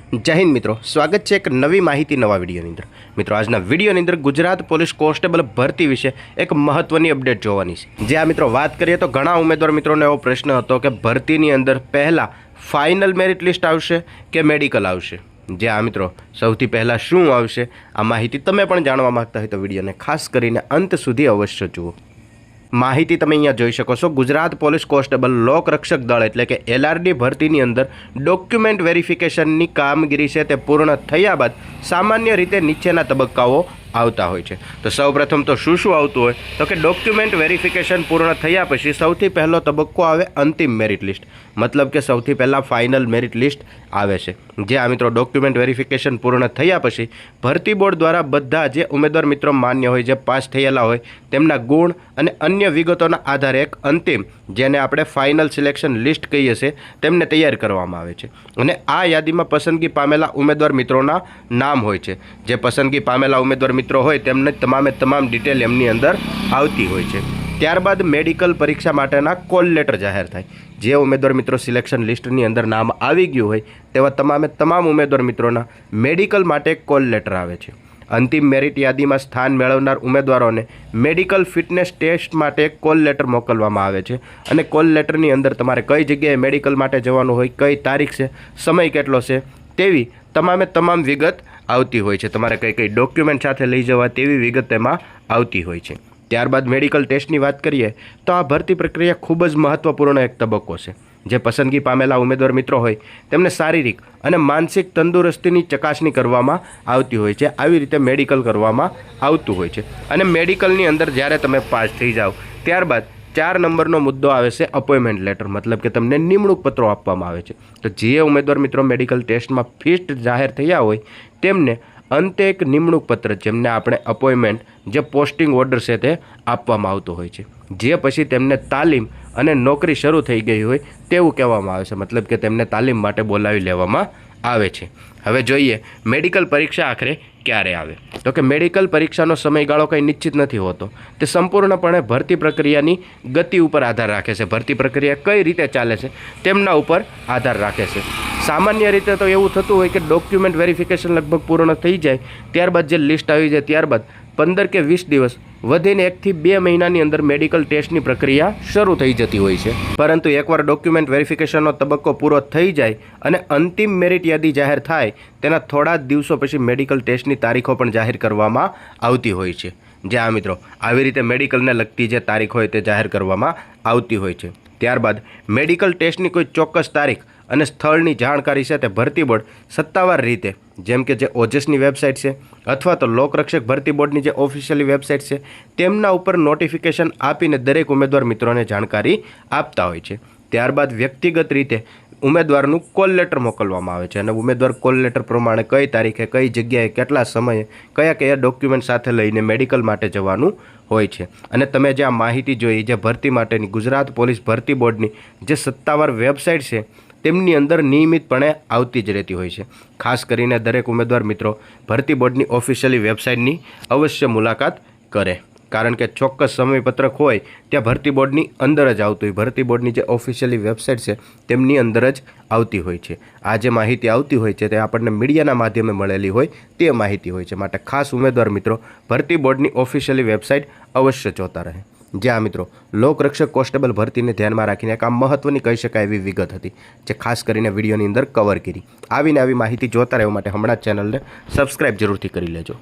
जय हिंद मित्रों, स्वागत है एक नवी माहिती नवा विडियोनी अंदर। मित्रों, आजना विडियोनी अंदर गुजरात पोलीस कोन्स्टेबल भरती विषे एक महत्वनी अपडेट जोवानी छे। जे आ मित्रों वात करीए तो घणा उमेदवार मित्रोंने एवो प्रश्न हतो के भरतीनी अंदर पहला फाइनल मेरिट लिस्ट आवशे के मेडिकल आवशे। जे आ मित्रों सौथी पहला शुं आवशे आ माहिती तमे पण जाणवा मांगता होय तो विडियोने खास करीने अंत सुधी अवश्य जुओ। माहिती तमे अहींया जोई शको छो। गुजरात पोलीस कोन्स्टेबल लोकरक्षक दल एटले के LRD भरतीनी अंदर डॉक्यूमेंट वेरिफिकेशननी कामगीरी छे ते पूर्ण थया बाद सामान्य रीते नीचेना तबक्काओ आवता होय छे। तो सौप्रथम तो शुं आवतुं होय तो के डॉक्यूमेंट वेरिफिकेशन पूर्ण थया पछी सौथी पहलो तबक्को आवे अंतिम मेरिट लिस्ट, मतलब के सौथी पहला फाइनल मेरिट लिस्ट आवे छे। जे आ मित्रों डॉक्यूमेंट वेरिफिकेशन पूर्ण थया पछी भरती बोर्ड द्वारा बधा जे उमेदवार मित्रों मान्य होय, जे पास थयेला होय तेमना गुण अने अन्य विगतोना आधारे एक अंतिम जेने आपणे फाइनल सिलेक्शन लिस्ट कहीए छे तेमने तैयार करवामां आवे छे अने आ यादीमां पसंदगी पामेला उमेदवार मित्रोना नाम होय छे। जे पसंदगी पामेला उमेदवार मित्रों होय तेमने तमामे तमाम डिटेल एमनी अंदर आवती होय छे। त्यारबाद मेडिकल परीक्षा माटेना कॉल लेटर जाहेर थाय। जे उमेदवार मित्रों सिलेक्शन लिस्टनी अंदर नाम आवी गयुं होय तेवा तमामे तमाम उमेदवार मित्रोना मेडिकल माटे कॉल लेटर आवे छे। अंतिम मेरिट यादीमां स्थान मेळवनार उमेदवारोने मेडिकल फिटनेस टेस्ट माटे कॉल लेटर मोकलवामां आवे छे अने कॉल लेटरनी अंदर तमारे कई जग्याए मेडिकल माटे जवानुं होय, कई तारीख छे, समय केटलो छे तेवी तमामे तमाम विगत आवती होय छे। तमारे कई कई डॉक्यूमेंट साथे लई जवा तेवी विगत तेमां आवती होय छे। त्यारबाद मेडिकल टेस्टनी वात करीए तो आ भरती प्रक्रिया खूब ज महत्वपूर्ण एक तबक्को छे। जे पसंदगी पामेला उमेदवार मित्रों होय तेमने शारीरिक अने मानसिक तंदुरस्तीनी चकासणी करवामां आवती होय छे। आवी रीते मेडिकल करवामां आवतुं होय छे अने मेडिकलनी अंदर ज्यारे तमे पास थई जाओ त्यारबाद 4 नंबरनो मुद्दो आवे छे अपॉइंटमेंट लेटर, मतलब के तमने निमणूक पत्रो आपवामां आवे छे। तो जे उमेदवार मित्रों मेडिकल टेस्टमां फिट जाहेर थया होय तेमने अंते एक निमणूक पत्र जेमने आपणे अपॉइंटमेंट जे पोस्टिंग ऑर्डर छे ते आपवामां आवतो होय छे। जे पछी तेमने तालीम अने नौकरी शरू थई गई होय तेवुं कहेवामां आवे छे, मतलब के तेमने तालीम माटे बोलावी लेवामां आवे छे। हवे जोईए मेडिकल परीक्षा आखरे क्यारे आवे। तो कि मेडिकल परीक्षानो समयगाळो कंई निश्चित नथी होतो। ते संपूर्णपणे भरती प्रक्रियानी गति उपर आधार राखे छे। भरती प्रक्रिया कई रीते चाले छे तेमना उपर आधार राखे छे। सामान्य रीते तो एवुं थतुं होय के डॉक्यूमेंट वेरिफिकेशन लगभग पूर्ण थई जाय त्यारबाद जे लिस्ट आवी जाय त्यारबाद 15 के 20 दिवस वधीने 1 થી 2 મહિનાની અંદર મેડિકલ ટેસ્ટની પ્રક્રિયા શરૂ થઈ જતી હોય છે। પરંતુ એકવાર ડોક્યુમેન્ટ વેરિફિકેશનનો તબક્કો પૂરો થઈ જાય અને અંતિમ મેરિટ યાદી જાહેર થાય તેના થોડા દિવસો પછી મેડિકલ ટેસ્ટની તારીખો પણ જાહેર કરવામાં આવતી હોય છે। જે આ મિત્રો આવી રીતે મેડિકલને લગતી જે તારીખ હોય તે જાહેર કરવામાં આવતી હોય છે। ત્યારબાદ મેડિકલ ટેસ્ટની કોઈ ચોક્કસ તારીખ અને સ્થળની જાણકારી છે તે ભરતી બોર્ડ સત્તાવાર રીતે જેમ કે જે ઓજસની વેબસાઇટ છે અથવા તો લોકરક્ષક ભરતી બોર્ડની જે ઓફિશિયલી વેબસાઇટ છે તેમના ઉપર નોટિફિકેશન આપીને દરેક ઉમેદવાર મિત્રોને જાણકારી આપતા હોય છે। ત્યારબાદ વ્યક્તિગત રીતે ઉમેદવારનું કોલ લેટર મોકલવામાં આવે છે અને ઉમેદવાર કોલ લેટર પ્રમાણે કઈ તારીખે કઈ જગ્યાએ કેટલા સમયે કયા કયા ડોક્યુમેન્ટ સાથે લઈને મેડિકલ માટે જવાનું હોય છે। અને તમે જે આ માહિતી જોઈ જે ભરતી માટેની ગુજરાત પોલીસ ભરતી બોર્ડની જે સત્તાવાર વેબસાઇટ છે તેમની અંદર નિયમિતપણે આવતી જ રહેતી હોય છે। ખાસ કરીને દરેક ઉમેદવાર મિત્રો ભરતી બોર્ડની ઓફિશિયલી વેબસાઇટની અવશ્ય મુલાકાત કરે, કારણ કે ચોક્કસ સમયપત્રક હોય ત્યાં ભરતી બોર્ડની અંદર જ આવતું હોય। ભરતી બોર્ડની જે ઓફિશિયલી વેબસાઇટ છે તેમની અંદર જ આવતી હોય છે। આ જે માહિતી આવતી હોય છે તે આપણને મીડિયાના માધ્યમે મળેલી હોય તે માહિતી હોય છે। માટે ખાસ ઉમેદવાર મિત્રો ભરતી બોર્ડની ઓફિશિયલી વેબસાઇટ અવશ્ય જોતા રહે। જે આ મિત્રો લોકરક્ષક કોન્સ્ટેબલ ભરતીને ધ્યાનમાં રાખીને એક આ મહત્વની કહી શકાય એવી વિગત હતી જે ખાસ કરીને વિડીયોની અંદર કવર કરી। આવીને આવી માહિતી જોતા રહેવા માટે હમણાં જ ચેનલને સબસ્ક્રાઇબ જરૂરથી કરી લેજો।